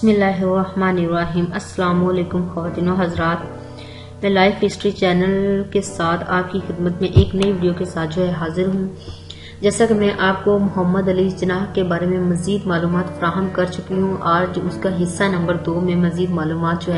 بسم اللہ الرحمن الرحیم۔ السلام علیکم خواتین و حضرات، میں لائف ہسٹری چینل کے ساتھ آپ کی خدمت میں ایک نئی ویڈیو کے ساتھ حاضر ہوں۔ جیسا کہ میں آپ کو محمد علی جناح کے بارے میں مزید معلومات فراہم کر چکی ہوں، آج اس کا حصہ نمبر 2 میں مزید معلومات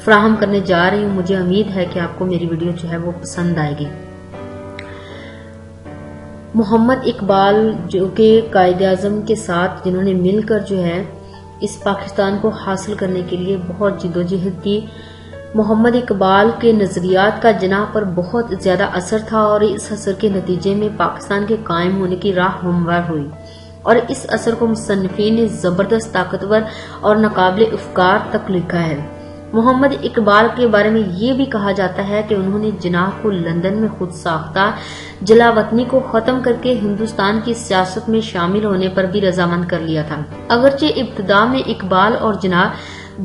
فراہم کرنے جا رہی ہوں۔ مجھے امید ہے کہ آپ کو میری ویڈیو وہ پسند آئے گی۔ محمد اقبال جو کہ قائد اعظم کے ساتھ جنہوں نے مل کر اس پاکستان کو حاصل کرنے کے لیے بہت جدوجہد کی، محمد اقبال کے نظریات کا جناح پر بہت زیادہ اثر تھا اور اس اثر کے نتیجے میں پاکستان کے قائم ہونے کی راہ ہموار ہوئی، اور اس اثر کو مصنفین نے زبردست، طاقتور اور ناقابل افکار تک لکھا ہے۔ محمد اقبال کے بارے میں یہ بھی کہا جاتا ہے کہ انہوں نے جناح کو لندن میں خود ساختہ جلا وطنی کو ختم کر کے ہندوستان کی سیاست میں شامل ہونے پر بھی رضامند کر لیا تھا۔ اگرچہ ابتدا میں اقبال اور جناح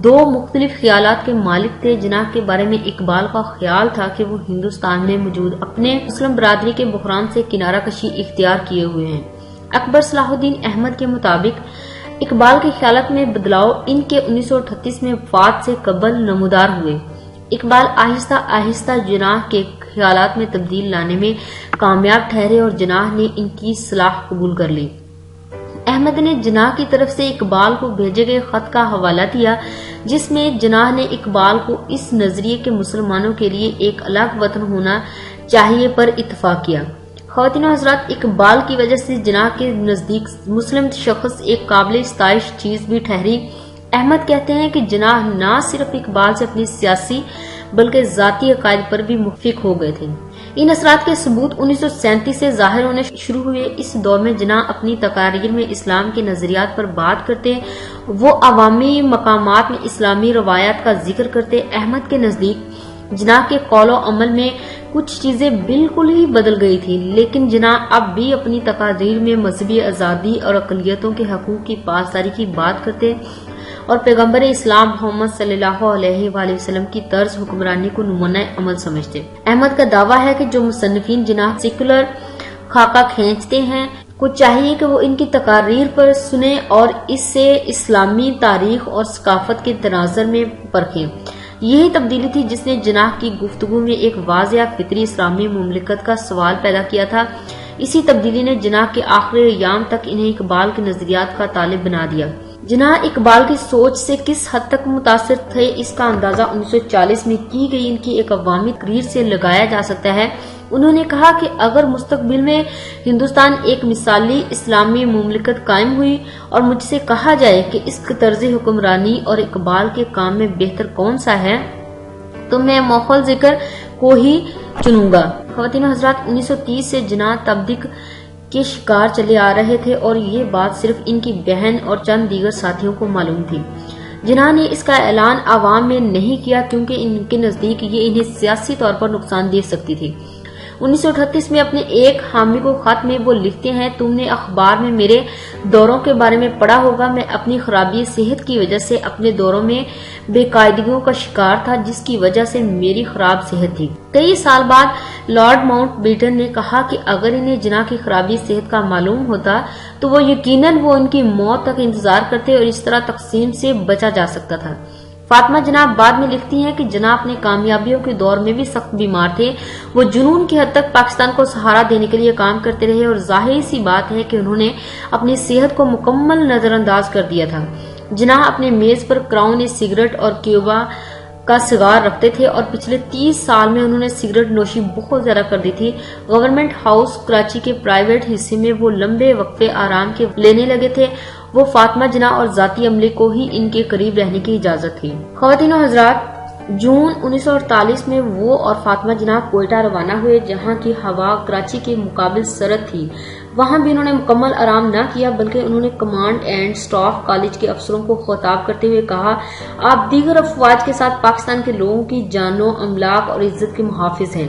دو مختلف خیالات کے مالک تھے۔ جناح کے بارے میں اقبال کا خیال تھا کہ وہ ہندوستان میں موجود اپنے مسلم برادری کے بحران سے کنارہ کشی اختیار کیے ہوئے ہیں۔ اکبر صلاح الدین احمد کے مطابق اقبال کے خیالات میں بدلاؤ ان کے 1938 میں وفات سے قبل نمودار ہوئے۔ اقبال آہستہ آہستہ جناح کے خیالات میں تبدیل لانے میں کامیاب ٹھہرے اور جناح نے ان کی صلاح قبول کر لی۔ احمد نے جناح کی طرف سے اقبال کو بھیجے گئے خط کا حوالہ دیا، جس میں جناح نے اقبال کو اس نظریے کے مسلمانوں کے لیے ایک الگ وطن ہونا چاہیے پر اتفاق کیا۔ خواتین و حضرات، اقبال کی وجہ سے جناح کے نزدیک مسلم شخص ایک قابل ستائش چیز بھی ٹھہری۔ احمد کہتے ہیں کہ جناح نہ صرف اقبال سے اپنی سیاسی بلکہ ذاتی عقائد پر بھی متفق ہو گئے تھے۔ ان اثرات کے ثبوت 1937 سے ظاہر ہونے شروع ہوئے۔ اس دور میں جناح اپنی تقاریر میں اسلام کے نظریات پر بات کرتے، وہ عوامی مقامات میں اسلامی روایات کا ذکر کرتے۔ احمد کے نزدیک جناح کے قول و عمل میں کچھ چیزیں بالکل ہی بدل گئی تھی، لیکن جناح اب بھی اپنی تقاریر میں مذہبی آزادی اور اقلیتوں کے حقوق کی پاسداری کی بات کرتے اور پیغمبر اسلام محمد صلی اللہ علیہ وآلہ وسلم کی طرز حکمرانی کو نمونہ عمل سمجھتے۔ احمد کا دعویٰ ہے کہ جو مصنفین جناح سیکولر خاکہ کھینچتے ہیں کو چاہیے کہ وہ ان کی تقاریر پر سنیں اور اس سے اسلامی تاریخ اور ثقافت کے تناظر میں پرکھیں۔ یہی تبدیلی تھی جس نے جناح کی گفتگو میں ایک واضح فطری اسلامی مملکت کا سوال پیدا کیا تھا۔ اسی تبدیلی نے جناح کے آخری ایام تک انہیں اقبال کے نظریات کا طالب بنا دیا۔ جناح اقبال کی سوچ سے کس حد تک متاثر تھے، اس کا اندازہ 1940 میں کی گئی ان کی ایک عوامی تقریر سے لگایا جا سکتا ہے۔ انہوں نے کہا کہ اگر مستقبل میں ہندوستان ایک مثالی اسلامی مملکت قائم ہوئی اور مجھ سے کہا جائے کہ اس طرز حکمرانی اور اقبال کے کام میں بہتر کون سا ہے، تو میں موخل ذکر کو ہی چنوں گا۔ خواتین و حضرات، 1930 سے جناح تبدیق کے شکار چلے آ رہے تھے اور یہ بات صرف ان کی بہن اور چند دیگر ساتھیوں کو معلوم تھی۔ جناح نے اس کا اعلان عوام میں نہیں کیا کیونکہ ان کے نزدیک یہ انہیں سیاسی طور پر نقصان دے سکتی تھی۔ 1938 میں اپنے ایک حامی کو خط میں وہ لکھتے ہیں، تم نے اخبار میں میرے دوروں کے بارے میں پڑھا ہوگا۔ میں اپنی خرابی صحت کی وجہ سے اپنے دوروں میں بے قاعدگیوں کا شکار تھا، جس کی وجہ سے میری خراب صحت تھی۔ کئی سال بعد لارڈ ماؤنٹ بیٹن نے کہا کہ اگر انہیں جناح کی خرابی صحت کا معلوم ہوتا تو وہ یقیناً ان کی موت تک انتظار کرتے اور اس طرح تقسیم سے بچا جا سکتا تھا۔ فاطمہ جناح بعد میں لکھتی ہیں کہ جناح اپنے کامیابیوں کے دور میں بھی سخت بیمار تھے۔ وہ جنون کی حد تک پاکستان کو سہارا دینے کے لیے کام کرتے رہے اور ظاہری سی بات ہے کہ انہوں نے اپنی صحت کو مکمل نظر انداز کر دیا تھا۔ جناح اپنے میز پر کراؤن سگریٹ اور کیوبا کا سگار رکھتے تھے اور پچھلے 30 سال میں انہوں نے سگریٹ نوشی بہت زیادہ کر دی تھی۔ گورنمنٹ ہاؤس کراچی کے پرائیویٹ حصے میں وہ لمبے وقفے آرام کے لینے لگے تھے۔ وہ فاطمہ جناح اور ذاتی عملے کو ہی ان کے قریب رہنے کی اجازت تھی۔ خواتین و حضرات، جون 1948 میں وہ اور فاطمہ جناح کوئٹہ روانہ ہوئے، جہاں کی ہوا کراچی کے مقابل سرد تھی۔ وہاں بھی انہوں نے مکمل آرام نہ کیا بلکہ انہوں نے کمانڈ اینڈ سٹاف کالج کے افسروں کو خطاب کرتے ہوئے کہا، آپ دیگر افواج کے ساتھ پاکستان کے لوگوں کی جانوں، املاک اور عزت کے محافظ ہیں۔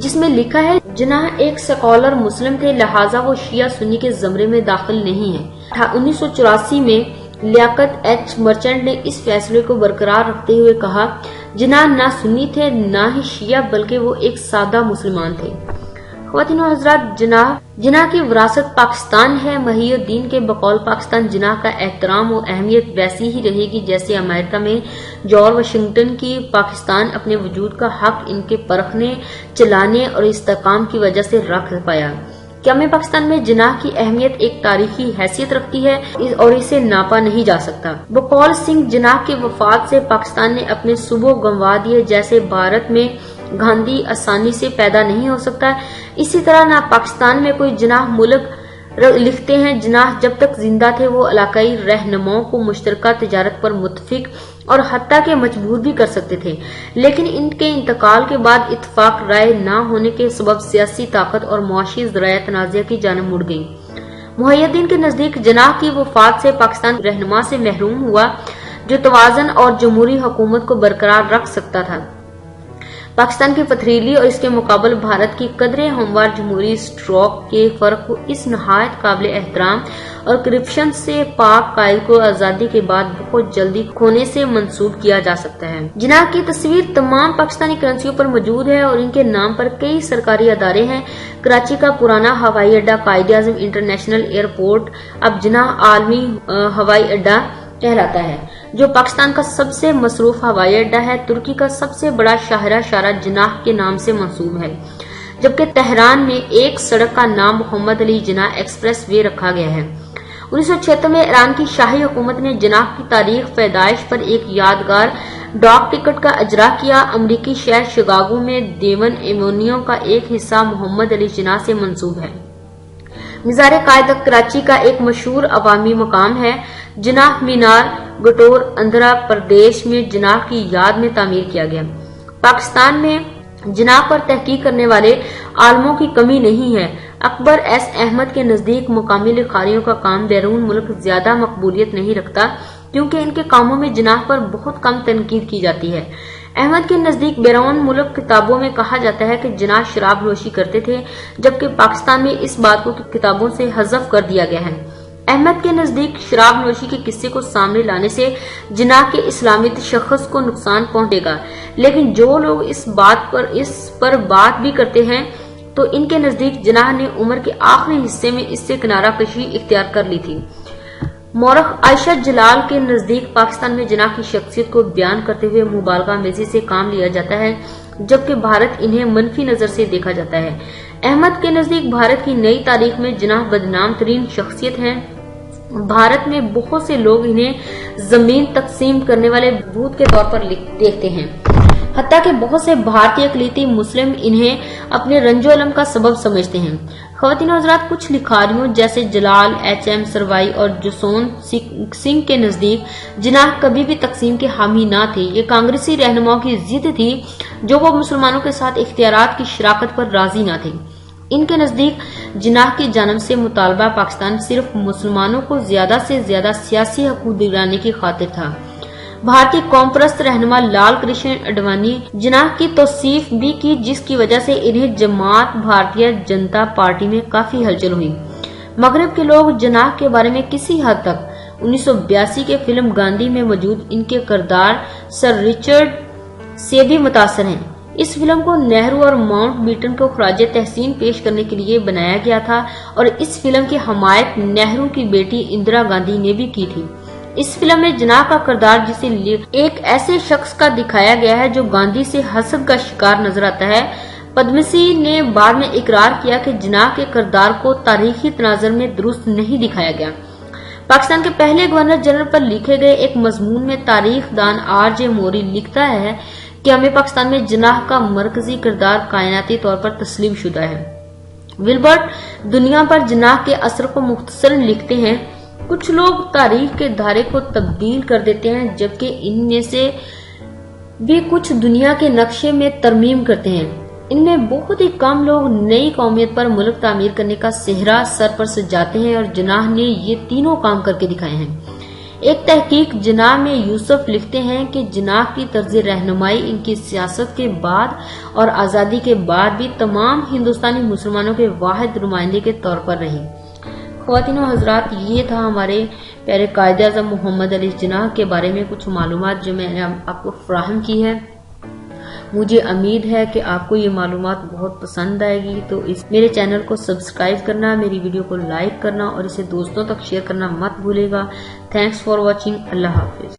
جس میں لکھا ہے جناح ایک سیکولر مسلم تھے، لہٰذا وہ شیعہ سنی کے زمرے میں داخل نہیں ہیں۔ 1984 میں لیاقت ایچ مرچنٹ نے اس فیصلے کو برقرار رکھتے ہوئے کہا، جناح نہ سنی تھے نہ ہی شیعہ، بلکہ وہ ایک سادہ مسلمان تھے۔ خواتین و حضرات، جناح کی وراثت پاکستان ہے۔ محی الدین کے بقول پاکستان جناح کا احترام و اہمیت ویسی ہی رہے گی جیسے امریکہ میں جارج واشنگٹن کی پاکستان اپنے وجود کا حق ان کے پرکھنے، چلانے اور استحکام کی وجہ سے رکھ پایا۔ قیام پاکستان میں جناح کی اہمیت ایک تاریخی حیثیت رکھتی ہے اور اسے ناپا نہیں جا سکتا۔ بقول سنگھ، جناح کی وفات سے پاکستان نے اپنے صوبوں گنوا دیے، جیسے بھارت میں گاندھی آسانی سے پیدا نہیں ہو سکتا، اسی طرح نہ پاکستان میں کوئی جناح ملک۔ لکھتے ہیں، جناح جب تک زندہ تھے وہ علاقائی رہنماؤں کو مشترکہ تجارت پر متفق اور حتیٰ کہ مجبور بھی کر سکتے تھے، لیکن ان کے انتقال کے بعد اتفاق رائے نہ ہونے کے سبب سیاسی طاقت اور معاشی ذرائع تنازع کی جانب مڑ گئی۔ محی الدین کے نزدیک جناح کی وفات سے پاکستان رہنما سے محروم ہوا جو توازن اور جمہوری حکومت کو برقرار رکھ سکتا تھا۔ پاکستان کی پتھریلی اور اس کے مقابل بھارت کی قدرے ہموار جمہوری اسٹروک کے فرق کو اس نہایت قابل احترام اور کرپشن سے پاک قائد کو آزادی کے بعد بہت جلدی کھونے سے منسوب کیا جا سکتا ہے۔ جناح کی تصویر تمام پاکستانی کرنسیوں پر موجود ہے اور ان کے نام پر کئی سرکاری ادارے ہیں۔ کراچی کا پرانا ہوائی اڈا قائد اعظم انٹرنیشنل ایئرپورٹ اب جناح عالمی ہوائی اڈا کہلاتا ہے، جو پاکستان کا سب سے مصروف ہوائی اڈا ہے۔ ترکی کا سب سے بڑا شاہراہ شارع جناح کے نام سے منسوب ہے، جبکہ تہران میں ایک سڑک کا نام محمد علی جناح ایکسپریس وے رکھا گیا ہے۔ 1976 میں ایران کی شاہی حکومت نے جناح کی تاریخ پیدائش پر ایک یادگار ڈاک ٹکٹ کا اجرا کیا۔ امریکی شہر شکاگو میں دیون ایمونیو کا ایک حصہ محمد علی جناح سے منسوب ہے۔ مزار قائد کراچی کا ایک مشہور عوامی مقام ہے۔ جناح مینار گٹور آندھرا پردیش میں جناح کی یاد میں تعمیر کیا گیا۔ پاکستان میں جناح پر تحقیق کرنے والے عالموں کی کمی نہیں ہے۔ اکبر ایس احمد کے نزدیک مقامی لکھاریوں کا کام بیرون ملک زیادہ مقبولیت نہیں رکھتا کیونکہ ان کے کاموں میں جناح پر بہت کم تنقید کی جاتی ہے۔ احمد کے نزدیک بیرون ملک کتابوں میں کہا جاتا ہے کہ جناح شراب نوشی کرتے تھے، جبکہ پاکستان میں اس بات کو کتابوں سے حذف کر دیا گیا ہے۔ احمد کے نزدیک شراب نوشی کے قصے کو سامنے لانے سے جناح کے اسلامی تشخص کو نقصان پہنچے گا، لیکن جو لوگ اس پر بات بھی کرتے ہیں تو ان کے نزدیک جناح نے عمر کے آخری حصے میں اس سے کنارہ کشی اختیار کر لی تھی۔ مورخ عائشہ جلال کے نزدیک پاکستان میں جناح کی شخصیت کو بیان کرتے ہوئے مبالغہ بازی سے کام لیا جاتا ہے، جبکہ بھارت انہیں منفی نظر سے دیکھا جاتا ہے۔ احمد کے نزدیک بھارت کی نئی تاریخ میں جناح بدنام ترین شخصیت ہیں۔ بھارت میں بہت سے لوگ انہیں زمین تقسیم کرنے والے بھوت کے طور پر دیکھتے ہیں، حتیٰ کہ بہت سے بھارتی اقلیتی مسلم انہیں اپنے رنج و الم کا سبب سمجھتے ہیں۔ خواتین و حضرات، کچھ لکھاریوں جیسے جلال ایچ ایم سروائی اور جسونت سنگھ کے نزدیک جناح کبھی بھی تقسیم کے حامی نہ تھے۔ یہ کانگریسی رہنماؤں کی ضد تھی جو وہ مسلمانوں کے ساتھ اختیارات کی شراکت پر راضی نہ تھے۔ ان کے نزدیک جناح کی جانب سے مطالبہ پاکستان صرف مسلمانوں کو زیادہ سے زیادہ سیاسی حقوق دلانے کی خاطر تھا۔ بھارتی قوم پرست رہنما لال کرشن اڈوانی جناح کی توصیف بھی کی، جس کی وجہ سے انہیں جماعت بھارتیہ جنتا پارٹی میں کافی ہلچل ہوئی۔ مغرب کے لوگ جناح کے بارے میں کسی حد تک 1982 کے فلم گاندھی میں موجود ان کے کردار سر رچرڈ سے بھی متاثر ہیں۔ اس فلم کو نہرو اور ماؤنٹ بیٹن کو خراج تحسین پیش کرنے کے لیے بنایا گیا تھا اور اس فلم کی حمایت نہرو کی بیٹی اندرا گاندھی نے بھی کی تھی۔ اس فلم میں جناح کا کردار جسے ایک ایسے شخص کا دکھایا گیا ہے جو گاندھی سے حسد کا شکار نظر آتا ہے۔ پدمسی نے بعد میں اقرار کیا کہ جناح کے کردار کو تاریخی تناظر میں درست نہیں دکھایا گیا۔ پاکستان کے پہلے گورنر جنرل پر لکھے گئے ایک مضمون میں تاریخ دان آر جے موری لکھتا ہے کہ ہمیں پاکستان میں جناح کا مرکزی کردار کائناتی طور پر تسلیم شدہ ہے۔ ولبرٹ دنیا پر جناح کے اثر کو مختصراً لکھتے ہیں، کچھ لوگ تاریخ کے دھارے کو تبدیل کر دیتے ہیں، جبکہ ان میں سے بھی کچھ دنیا کے نقشے میں ترمیم کرتے ہیں۔ ان میں بہت ہی کم لوگ نئی قومیت پر ملک تعمیر کرنے کا صحرا سر پر سجاتے ہیں اور جناح نے یہ تینوں کام کر کے دکھائے ہیں۔ ایک تحقیق جناح میں یوسف لکھتے ہیں کہ جناح کی طرز رہنمائی ان کی سیاست کے بعد اور آزادی کے بعد بھی تمام ہندوستانی مسلمانوں کے واحد نمائندے کے طور پر رہی۔ خواتین و حضرات، یہ تھا ہمارے پیارے قائد اعظم محمد علی جناح کے بارے میں کچھ معلومات جو میں نے آپ کو فراہم کی ہے۔ مجھے امید ہے کہ آپ کو یہ معلومات بہت پسند آئے گی، تو میرے چینل کو سبسکرائب کرنا، میری ویڈیو کو لائک کرنا اور اسے دوستوں تک شیئر کرنا مت بھولے گا۔ Thanks for watching. اللہ حافظ۔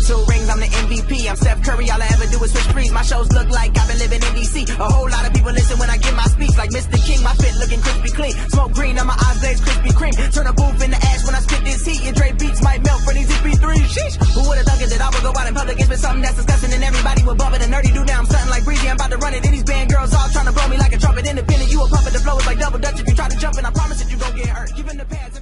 Two rings, I'm the MVP. I'm Steph Curry, all I ever do is switch threes. My shows look like I've been living in DC. A whole lot of people listen when I give my speech. Like Mr. King, my fit looking crispy clean. Smoke green on my eyes, glaze Krispy Kreme. Turn a booth into ash when I spit this heat. And Dre beats might melt for these EP3s. Sheesh. Who would've thunk it that I would go out in public and spit something that's disgusting and everybody would bump it. A nerdy dude, now I'm something like Breezy. I'm about to run it. And these band girls all trying to blow me like a trumpet. Independent, you a puppet. The flow is like double dutch if you try to jump in. I promise that you gon' get hurt. Giving the pads.